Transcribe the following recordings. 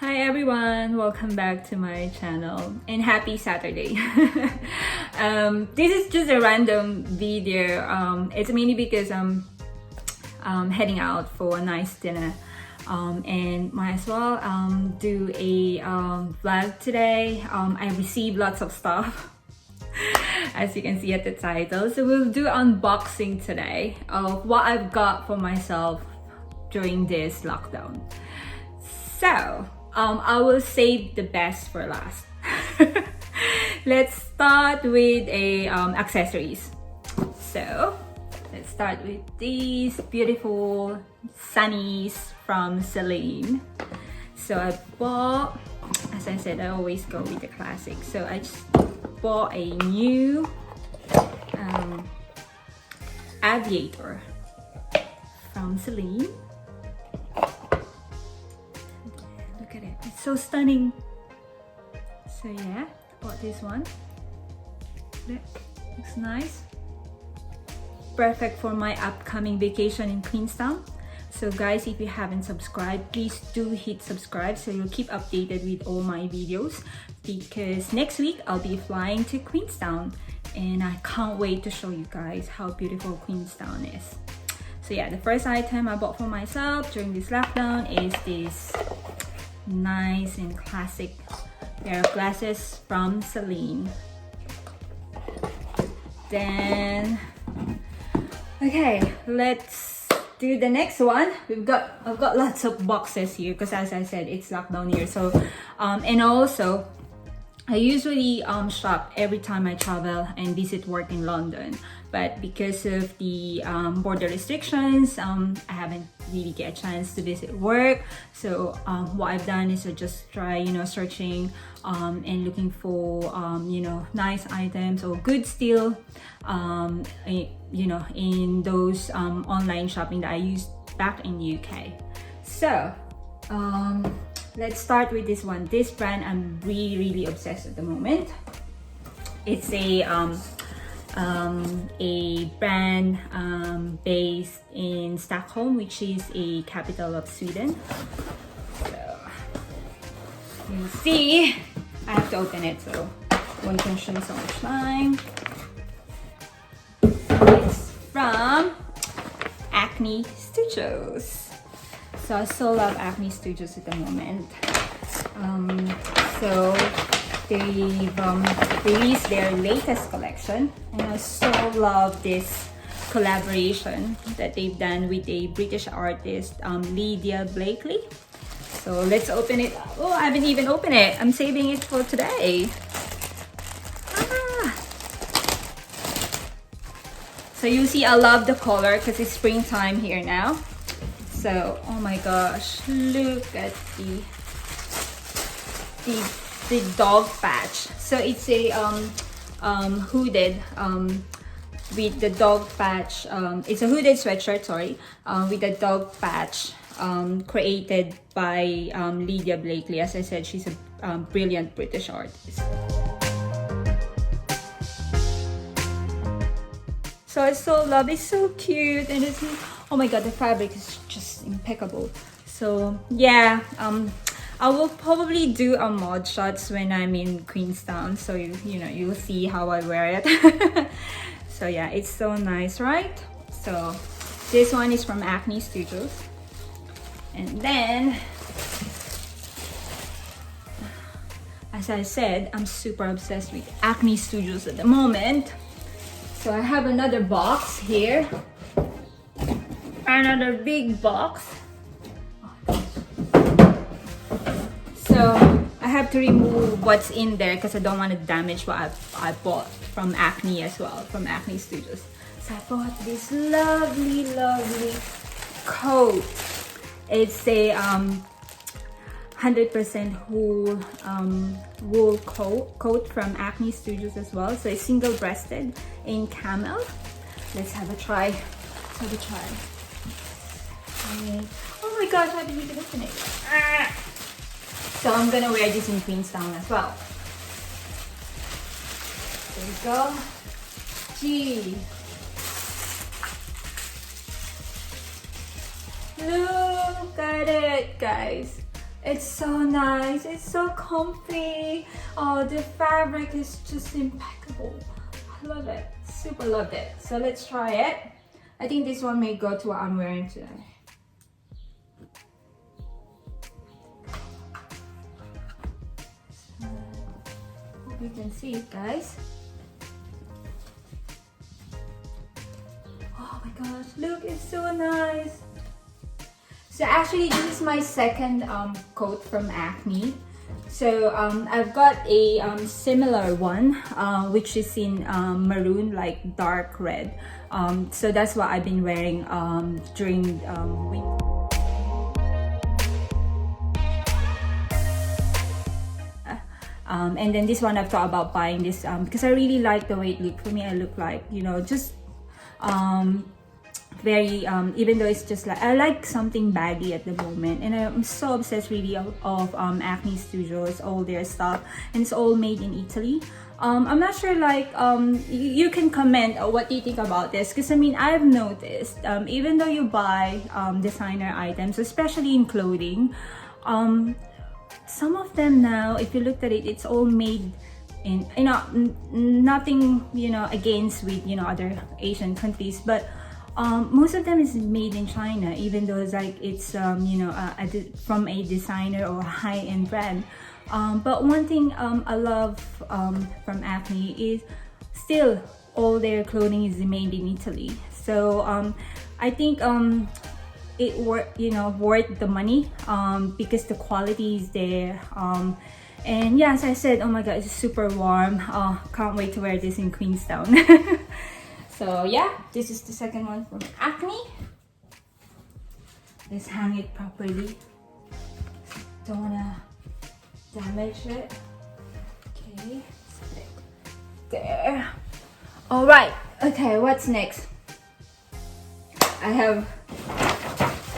Hi everyone, welcome back to my channel and happy Saturday. This is just a random video. It's mainly because I'm heading out for a nice dinner and might as well do a vlog today. I received lots of stuff as you can see at the title, so we'll do unboxing today of what I've got for myself during this lockdown. So I will save the best for last. Let's start with accessories. So let's start with these beautiful sunnies from Celine. So I bought, as I said, I always go with the classics. So I just bought a new aviator from Celine. Look at it, it's so stunning. So yeah, bought this one. Look, looks nice. Perfect for my upcoming vacation in Queenstown. So guys, if you haven't subscribed, please do hit subscribe so you'll keep updated with all my videos, because next week I'll be flying to Queenstown and I can't wait to show you guys how beautiful Queenstown is. So yeah, the first item I bought for myself during this lockdown is this nice and classic pair of glasses from Celine. Then okay, let's do the next one. I've got lots of boxes here because, as I said, it's lockdown here. So and also I usually shop every time I travel and visit work in London, but because of the border restrictions, I haven't really get a chance to visit work. So what I've done is I just try, searching and looking for nice items or good steal in those online shopping that I used back in UK. So let's start with this one. This brand I'm really obsessed at the moment. It's a brand based in Stockholm, which is a capital of Sweden. So you see, I have to open it so won't consume so much time. It's from Acne Studios. So I still love Acne Studios at the moment. So they've released their latest collection, and I so love this collaboration that they've done with a British artist, Lydia Blakely. So let's open it. Oh, I haven't even opened it. I'm saving it for today. So you see, I love the color because it's springtime here now. So, oh my gosh, look at the dog patch. So it's a hooded with the dog patch. It's a hooded sweatshirt, sorry, with a dog patch created by Lydia Blakely. As I said, she's a brilliant British artist. So I so love it. It's so cute, and it's, oh my god, the fabric is just impeccable. So yeah, I will probably do a mod shots when I'm in Queenstown, so you'll see how I wear it. So yeah, it's so nice, right? So this one is from Acne Studios, and then, as I said, I'm super obsessed with Acne Studios at the moment. So I have another box here, another big box. So I have to remove what's in there because I don't want to damage what I bought from Acne as well, from Acne Studios. So I bought this lovely coat. It's a 100% wool coat from Acne Studios as well. So it's single-breasted in camel. Let's have a try. Let's have a try. Oh my gosh, I didn't even open it. So I'm gonna wear this in Queenstown as well. There we go. Gee. Look at it, guys. It's so nice, it's so comfy. Oh, the fabric is just impeccable. I love it, super loved it. So let's try it. I think this one may go to what I'm wearing today. So, hope you can see it, guys. Oh my gosh, look, it's so nice. So actually, this is my second coat from Acne. So I've got a similar one, which is in maroon, like dark red. So that's what I've been wearing during winter. And then this one I've thought about buying this because I really like the way it looks. For me, I look like, you know, just very even though it's just like I like something baggy at the moment, and I'm so obsessed really of Acne Studios, all their stuff, and it's all made in Italy. I'm not sure, like you can comment what you think about this, because I mean, I've noticed even though you buy designer items, especially in clothing, some of them now, if you looked at it, it's all made in, you know, nothing, you know, against with, you know, other Asian countries, but most of them is made in China, even though it's like it's you know, from a designer or high-end brand. But one thing I love from Acne is still all their clothing is made in Italy. So I think it worth the money because the quality is there. And yeah, as I said, oh my god, it's super warm. Can't wait to wear this in Queenstown. So yeah, this is the second one from Acne. Let's hang it properly. Don't wanna damage it. Okay, there. All right. Okay, what's next? I have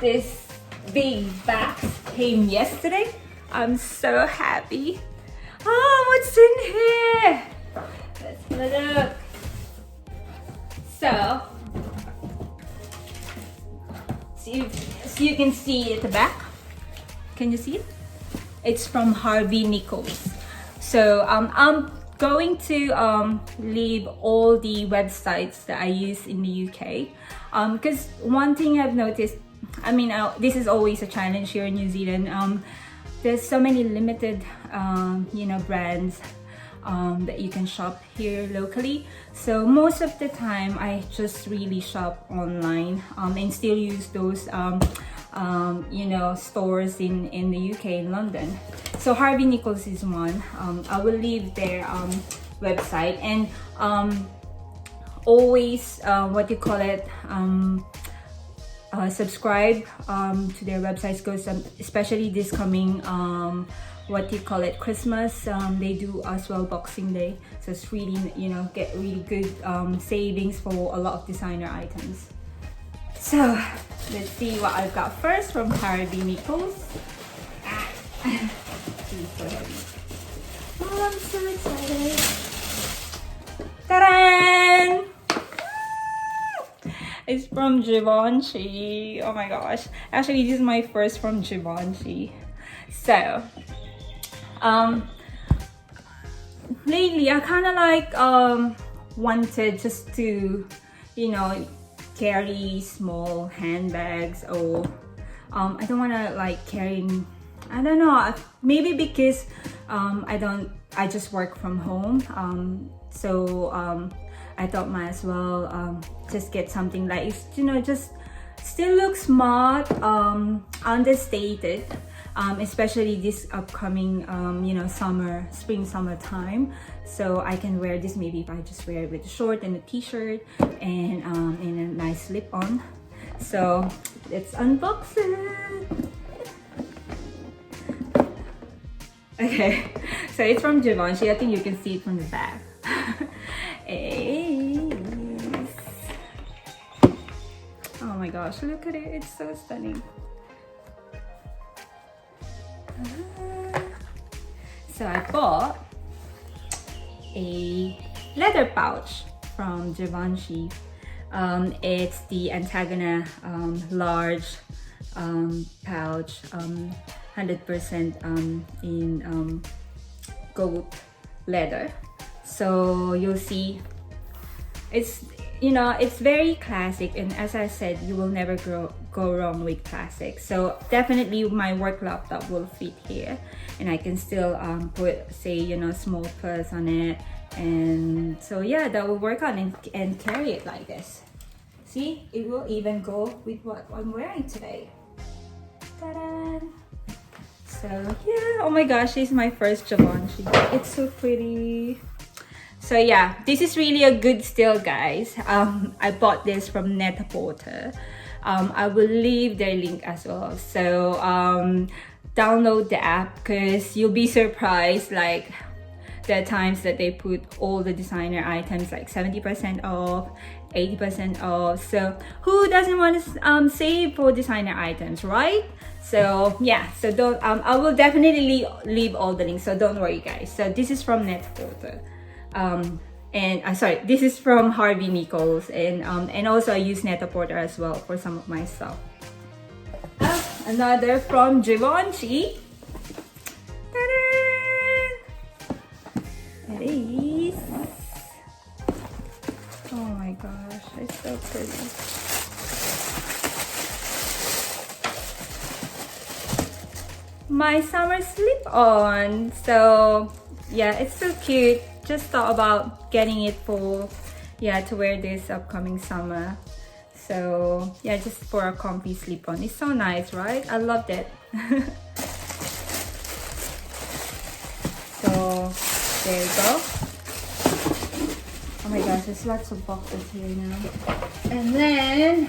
this big box came yesterday. I'm so happy. Oh, what's in here? Let's have a look. So you can see at the back. Can you see it? It's from Harvey Nichols. So I'm going to leave all the websites that I use in the UK, because one thing I've noticed, I mean, this is always a challenge here in New Zealand. There's so many limited you know, brands that you can shop here locally. So most of the time I just really shop online and still use those you know, stores in the UK, in London. So Harvey Nichols is one. I will leave their website, and always what you call it, subscribe to their websites, because especially this coming what you call it, Christmas, they do as well Boxing Day, so it's really, you know, get really good savings for a lot of designer items. So let's see what I've got first from Harvey Nichols. So heavy. Oh, I'm so excited. Ta-da! It's from Givenchy. Oh my gosh. Actually, this is my first from Givenchy. So, lately I kind of like wanted just to, you know, carry small handbags, or I don't want to like carrying, I don't know, maybe because I just work from home, so I thought might as well just get something like, you know, just still look smart, understated, especially this upcoming you know, spring summer time. So I can wear this, maybe if I just wear it with a short and a t-shirt and a nice slip on. So let's unbox it. Okay, so it's from Givenchy. I think you can see it from the back. Oh my gosh, look at it, it's so stunning. So I bought a leather pouch from Givenchy. It's the Antagona large pouch, 100% in goat leather. So you'll see, it's, you know, it's very classic, and as I said, you will never go wrong with classic. So definitely my work laptop will fit here, and I can still put, say, you know, small purse on it, and so yeah, that will work on and carry it like this. See, it will even go with what I'm wearing today. Ta-da! So yeah, oh my gosh, this is my first Givenchy. It's so pretty. So yeah, this is really a good steal, guys. I bought this from Net-a-Porter. I will leave their link as well. So download the app, because you'll be surprised. Like, there are times that they put all the designer items like 70% off, 80% off. So who doesn't want to save for designer items, right? So yeah, so don't I will definitely leave all the links, so don't worry, guys. So this is from Net-a-Porter. And sorry, this is from Harvey Nichols, and also I use Net-a-Porter as well for some of my stuff. Another from Givenchy. It is. Oh my gosh, it's so pretty. My summer slip-on. So yeah, it's so cute. Just thought about getting it for, yeah, to wear this upcoming summer. So yeah, just for a comfy slip-on. It's so nice, right? I loved it. So there you go. Oh my gosh, there's lots of boxes here now. And then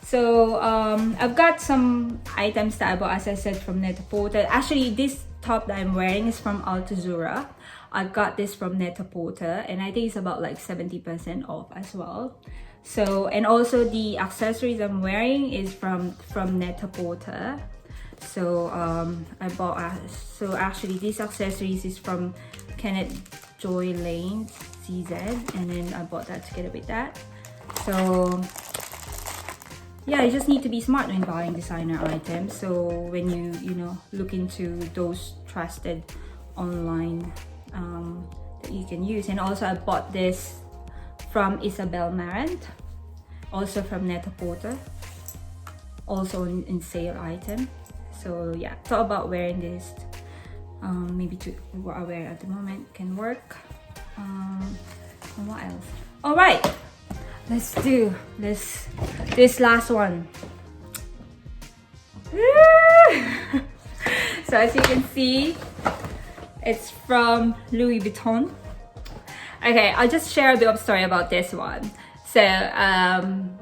so I've got some items that I bought, as I said, from Net-a-Porter. Actually, this top that I'm wearing is from Altuzura. I got this from Net-a-Porter, and I think it's about like 70% off as well. So, and also the accessories I'm wearing is from Net-a-Porter. So I bought, so actually these accessories is from Kenneth Joy Lane CZ, and then I bought that together with that. So yeah, you just need to be smart when buying designer items. So when you know, look into those trusted online that you can use. And also I bought this from Isabel Marant, also from Net-a-Porter, also in sale item. So yeah, thought about wearing this. Maybe to what I wear at the moment can work. And what else? All right. Let's do this last one. So as you can see, it's from Louis Vuitton. Okay, I'll just share a bit of story about this one. So I'm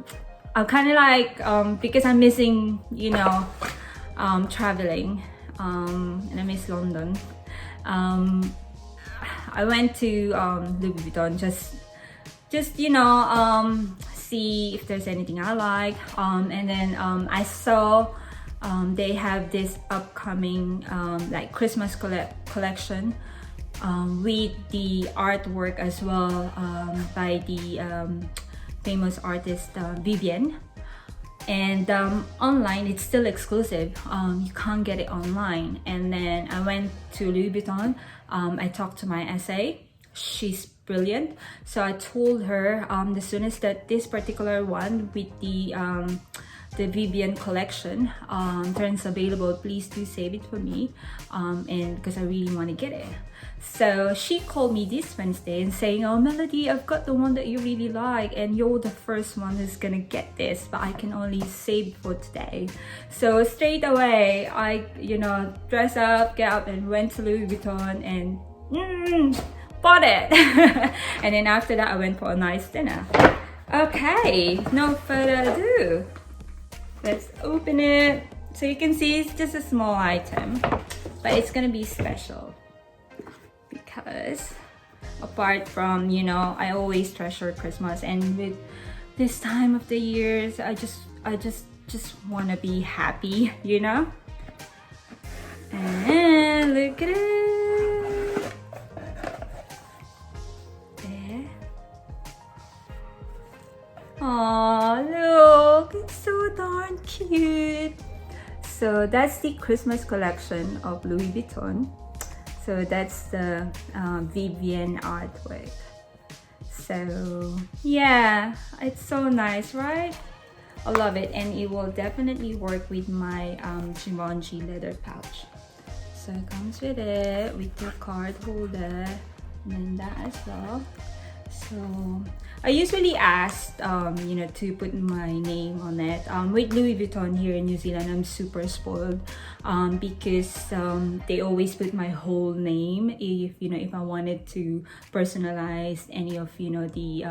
kind of like because I'm missing, you know, traveling, and I miss London. I went to Louis Vuitton just you know, see if there's anything I like, and then I saw they have this upcoming like Christmas collection with the artwork as well by the famous artist Vivienne. And online it's still exclusive, you can't get it online. And then I went to Louis Vuitton. I talked to my SA, she's brilliant, so I told her as soon as that this particular one with the Vivienne collection turns available, please do save it for me, and because I really want to get it. So she called me this Wednesday and saying, oh Melody, I've got the one that you really like, and you're the first one who's gonna get this, but I can only save for today. So straight away I, you know, dressed up, get up and went to Louis Vuitton and bought it. And then after that I went for a nice dinner. Okay, no further ado, let's open it. So you can see it's just a small item, but it's gonna be special because apart from, you know, I always treasure Christmas, and with this time of the years I just want to be happy, you know. And look at it there. Oh look, it's so darn cute. So that's the Christmas collection of Louis Vuitton. So that's the Vivienne artwork. So yeah, it's so nice, right? I love it, and it will definitely work with my Givenchy leather pouch. So it comes with it, with the card holder, and then that as well. So I usually ask, you know, to put my name on it. With Louis Vuitton here in New Zealand, I'm super spoiled because they always put my whole name if, you know, if I wanted to personalize any of, you know, the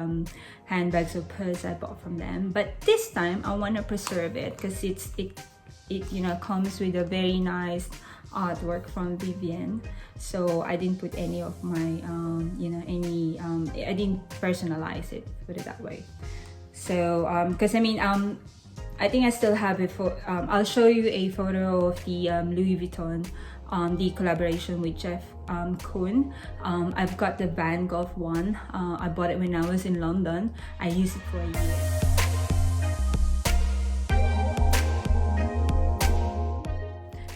handbags or purse I bought from them. But this time I want to preserve it because it you know, comes with a very nice artwork from Vivienne. So I didn't put any of my you know, any I didn't personalize it, put it that way. So because I mean I think I still have it for I'll show you a photo of the Louis Vuitton the collaboration with Jeff Koons. I've got the Van Gogh one. I bought it when I was in London. I used it for a year.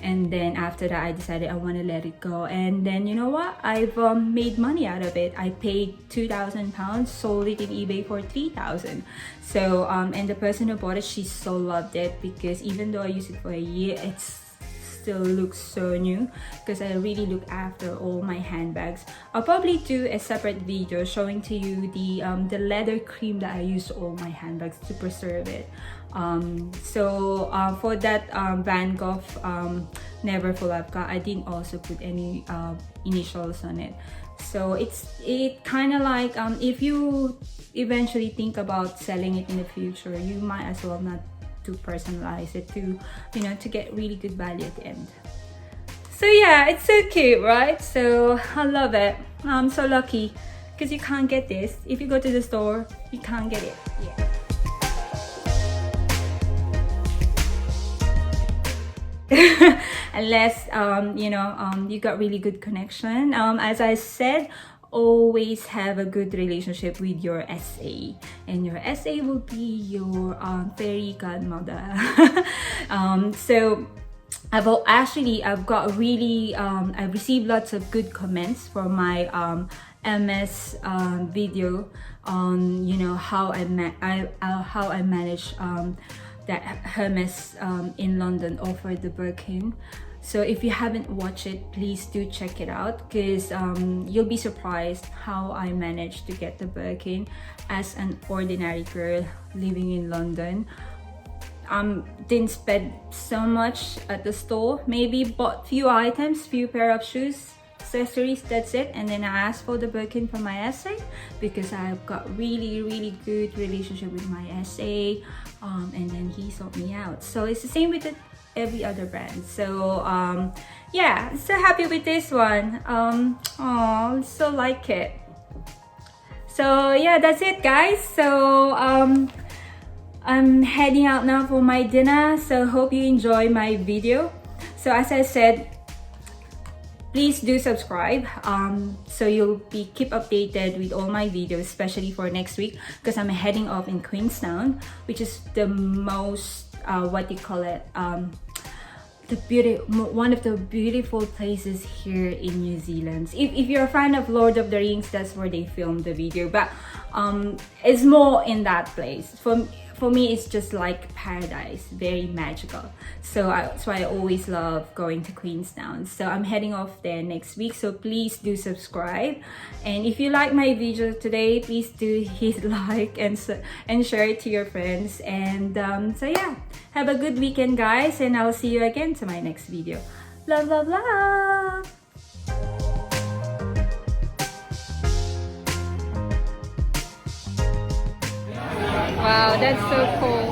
And then after that, I decided I want to let it go. And then you know what? I've made money out of it. I paid £2,000, sold it in eBay for $3,000. So and the person who bought it, she so loved it because even though I used it for a year, it still looks so new because I really look after all my handbags. I'll probably do a separate video showing to you the leather cream that I use to all my handbags to preserve it. So for that Van Gogh Never Full I've got, I didn't also put any initials on it. So it kind of like if you eventually think about selling it in the future, you might as well not to personalize it, to, you know, to get really good value at the end. So yeah, it's so cute, right? So I love it. I'm so lucky because you can't get this if you go to the store. You can't get it. Yeah. Unless you know, you got really good connection. As I said, always have a good relationship with your SA, and your SA will be your fairy godmother. So I've got really I've received lots of good comments for my MS video on, you know, how I manage that Hermes in London offered the Birkin. So if you haven't watched it, please do check it out because you'll be surprised how I managed to get the Birkin as an ordinary girl living in London. Didn't spend so much at the store, maybe bought few items, few pair of shoes, accessories, that's it. And then I asked for the Birkin from my SA because I've got really good relationship with my SA, and then he sought me out. So it's the same with every other brand. So yeah, I'm so happy with this one. Oh, so like it. So yeah, that's it guys. So I'm heading out now for my dinner, so hope you enjoy my video. So as I said, please do subscribe so you'll be keep updated with all my videos, especially for next week because I'm heading off in Queenstown, which is the most what do you call it, one of the beautiful places here in New Zealand. If you're a fan of Lord of the Rings, that's where they filmed the video, but it's more in that place. For me, it's just like paradise, very magical. So that's why I always love going to Queenstown. So I'm heading off there next week, so please do subscribe. And if you like my video today, please do hit like and share it to your friends. And so yeah, have a good weekend guys, and I'll see you again to my next video. Love, love, love! Wow, that's so cool.